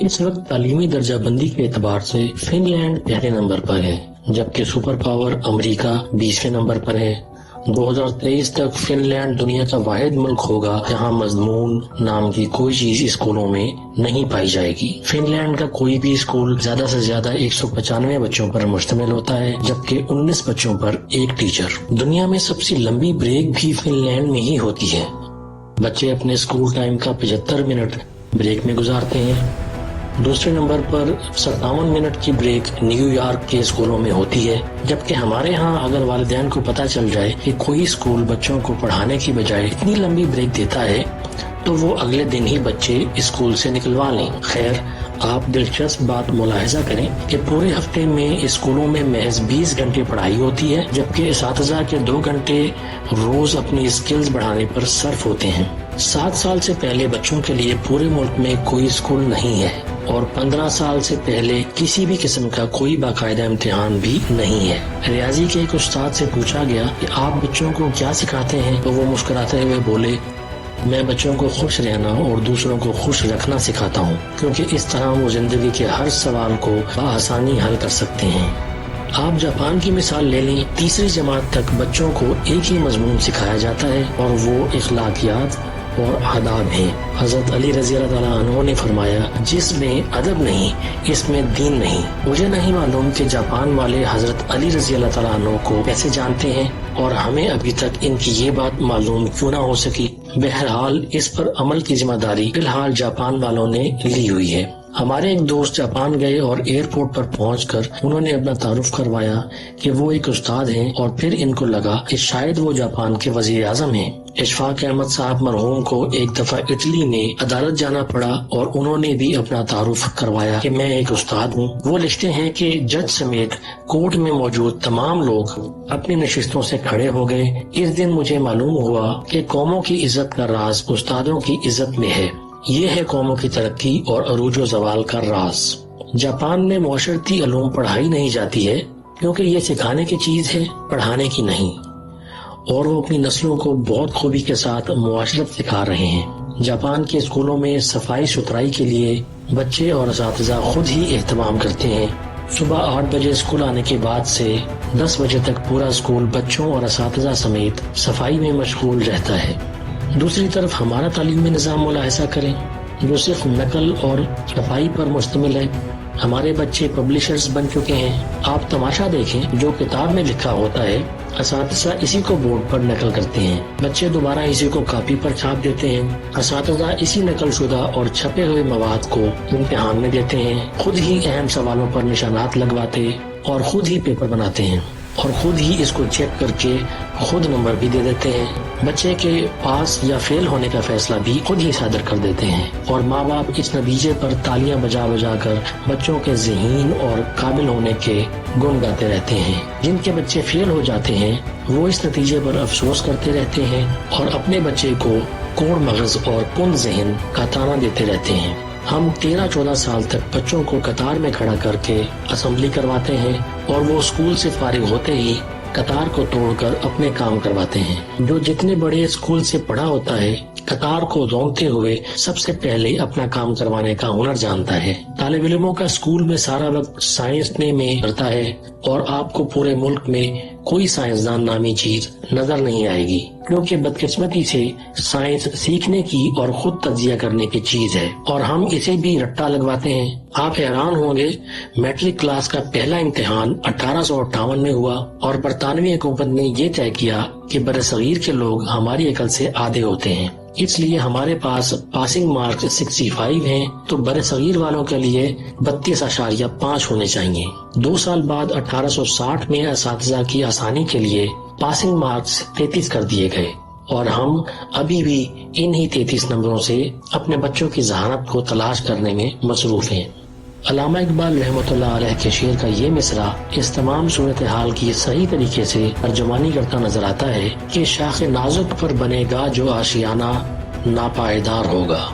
اس وقت تعلیمی درجہ بندی کے اعتبار سے فن لینڈ پہلے نمبر پر ہے، جبکہ سپر پاور امریکہ 20ویں نمبر پر ہے۔ 2023 تک فن لینڈ دنیا کا واحد ملک ہوگا جہاں مضمون نام کی کوئی چیز اسکولوں میں نہیں پائی جائے گی۔ فن لینڈ کا کوئی بھی اسکول زیادہ سے زیادہ 195 بچوں پر مشتمل ہوتا ہے، جبکہ 19 بچوں پر ایک ٹیچر۔ دنیا میں سب سے لمبی بریک بھی فن لینڈ میں ہی ہوتی ہے۔ بچے اپنے اسکول ٹائم کا 75 منٹ بریک میں گزارتے ہیں۔ دوسرے نمبر پر 57 منٹ کی بریک نیو یارک کے اسکولوں میں ہوتی ہے، جبکہ ہمارے ہاں اگر والدین کو پتہ چل جائے کہ کوئی اسکول بچوں کو پڑھانے کی بجائے اتنی لمبی بریک دیتا ہے تو وہ اگلے دن ہی بچے اسکول سے نکلوا لیں۔ خیر، آپ دلچسپ بات ملاحظہ کریں کہ پورے ہفتے میں اسکولوں میں محض 20 گھنٹے پڑھائی ہوتی ہے، جبکہ اساتذہ کے 2 گھنٹے روز اپنی اسکلز بڑھانے پر صرف ہوتے ہیں۔ 7 سال سے پہلے بچوں کے لیے پورے ملک میں کوئی اسکول نہیں ہے، اور 15 سال سے پہلے کسی بھی قسم کا کوئی باقاعدہ امتحان بھی نہیں ہے۔ ریاضی کے ایک استاد سے پوچھا گیا کہ آپ بچوں کو کیا سکھاتے ہیں، تو وہ مسکراتے ہوئے بولے، میں بچوں کو خوش رہنا اور دوسروں کو خوش رکھنا سکھاتا ہوں، کیونکہ اس طرح وہ زندگی کے ہر سوال کو بآسانی حل کر سکتے ہیں۔ آپ جاپان کی مثال لے لیں، تیسری جماعت تک بچوں کو ایک ہی مضمون سکھایا جاتا ہے اور وہ اخلاقیات اور آداب ہیں۔ حضرت علی رضی اللہ تعالیٰ عنہ نے فرمایا، جس میں ادب نہیں اس میں دین نہیں۔ مجھے نہیں معلوم کہ جاپان والے حضرت علی رضی اللہ تعالیٰ عنہ کو کیسے جانتے ہیں اور ہمیں ابھی تک ان کی یہ بات معلوم کیوں نہ ہو سکی۔ بہرحال اس پر عمل کی ذمہ داری فی الحال جاپان والوں نے لی ہوئی ہے۔ ہمارے ایک دوست جاپان گئے اور ایئرپورٹ پر پہنچ کر انہوں نے اپنا تعارف کروایا کہ وہ ایک استاد ہیں، اور پھر ان کو لگا کہ شاید وہ جاپان کے وزیر اعظم ہیں۔ اشفاق احمد صاحب مرحوم کو ایک دفعہ اٹلی میں عدالت جانا پڑا اور انہوں نے بھی اپنا تعارف کروایا کہ میں ایک استاد ہوں۔ وہ لکھتے ہیں کہ جج سمیت کورٹ میں موجود تمام لوگ اپنی نشستوں سے کھڑے ہو گئے۔ اس دن مجھے معلوم ہوا کہ قوموں کی عزت کا راز استادوں کی عزت میں ہے۔ یہ ہے قوموں کی ترقی اور عروج و زوال کا راز۔ جاپان میں معاشرتی علوم پڑھائی نہیں جاتی ہے، کیونکہ یہ سکھانے کی چیز ہے، پڑھانے کی نہیں، اور وہ اپنی نسلوں کو بہت خوبی کے ساتھ معاشرت سکھا رہے ہیں۔ جاپان کے اسکولوں میں صفائی ستھرائی کے لیے بچے اور اساتذہ خود ہی اہتمام کرتے ہیں۔ صبح 8 بجے اسکول آنے کے بعد سے 10 بجے تک پورا اسکول بچوں اور اساتذہ سمیت صفائی میں مشغول رہتا ہے۔ دوسری طرف ہمارا تعلیمی نظام ملاحظہ کریں، جو صرف نقل اور صفائی پر مشتمل ہے۔ ہمارے بچے پبلشرز بن چکے ہیں۔ آپ تماشا دیکھیں، جو کتاب میں لکھا ہوتا ہے اساتذہ اسی کو بورڈ پر نقل کرتے ہیں، بچے دوبارہ اسی کو کاپی پر چھاپ دیتے ہیں۔ اساتذہ اسی نقل شدہ اور چھپے ہوئے مواد کو امتحان میں دیتے ہیں، خود ہی اہم سوالوں پر نشانات لگواتے اور خود ہی پیپر بناتے ہیں، اور خود ہی اس کو چیک کر کے خود نمبر بھی دے دیتے ہیں۔ بچے کے پاس یا فیل ہونے کا فیصلہ بھی خود ہی صادر کر دیتے ہیں، اور ماں باپ اس نتیجے پر تالیاں بجا بجا کر بچوں کے ذہین اور قابل ہونے کے گن گاتے رہتے ہیں۔ جن کے بچے فیل ہو جاتے ہیں وہ اس نتیجے پر افسوس کرتے رہتے ہیں اور اپنے بچے کو کوڑ مغز اور کند ذہن کا طعنہ دیتے رہتے ہیں۔ ہم 13-14 سال تک بچوں کو قطار میں کھڑا کر کے اسمبلی کرواتے ہیں، اور وہ اسکول سے فارغ ہوتے ہی قطار کو توڑ کر اپنے کام کرواتے ہیں۔ جو جتنے بڑے اسکول سے پڑھا ہوتا ہے قطار کو رونگتے ہوئے سب سے پہلے اپنا کام کروانے کا ہنر جانتا ہے۔ طالب علموں کا اسکول میں سارا وقت سائنس میں کرتا ہے، اور آپ کو پورے ملک میں کوئی سائنسدان نامی چیز نظر نہیں آئے گی، کیونکہ بدقسمتی سے سائنس سیکھنے کی اور خود تجزیہ کرنے کی چیز ہے، اور ہم اسے بھی رٹا لگواتے ہیں۔ آپ حیران ہوں گے، میٹرک کلاس کا پہلا امتحان 1858 میں ہوا، اور برطانوی حکومت نے یہ طے کیا کہ برصغیر کے لوگ ہماری عقل سے آدھے ہوتے ہیں، اس لیے ہمارے پاس پاسنگ مارکس 65 ہیں، تو برصغیر والوں کے لیے 32.5 ہونے چاہیے۔ 2 سال بعد 1860 میں اساتذہ کی آسانی کے لیے پاسنگ مارکس 33 کر دیے گئے، اور ہم ابھی بھی انہی 33 نمبروں سے اپنے بچوں کی ذہانت کو تلاش کرنے میں مصروف ہیں۔ علامہ اقبال رحمۃ اللہ علیہ کے شعر کا یہ مصرع اس تمام صورتحال کی صحیح طریقے سے ترجمانی کرتا نظر آتا ہے کہ شاخ نازک پر بنے گا جو آشیانہ ناپائیدار ہوگا۔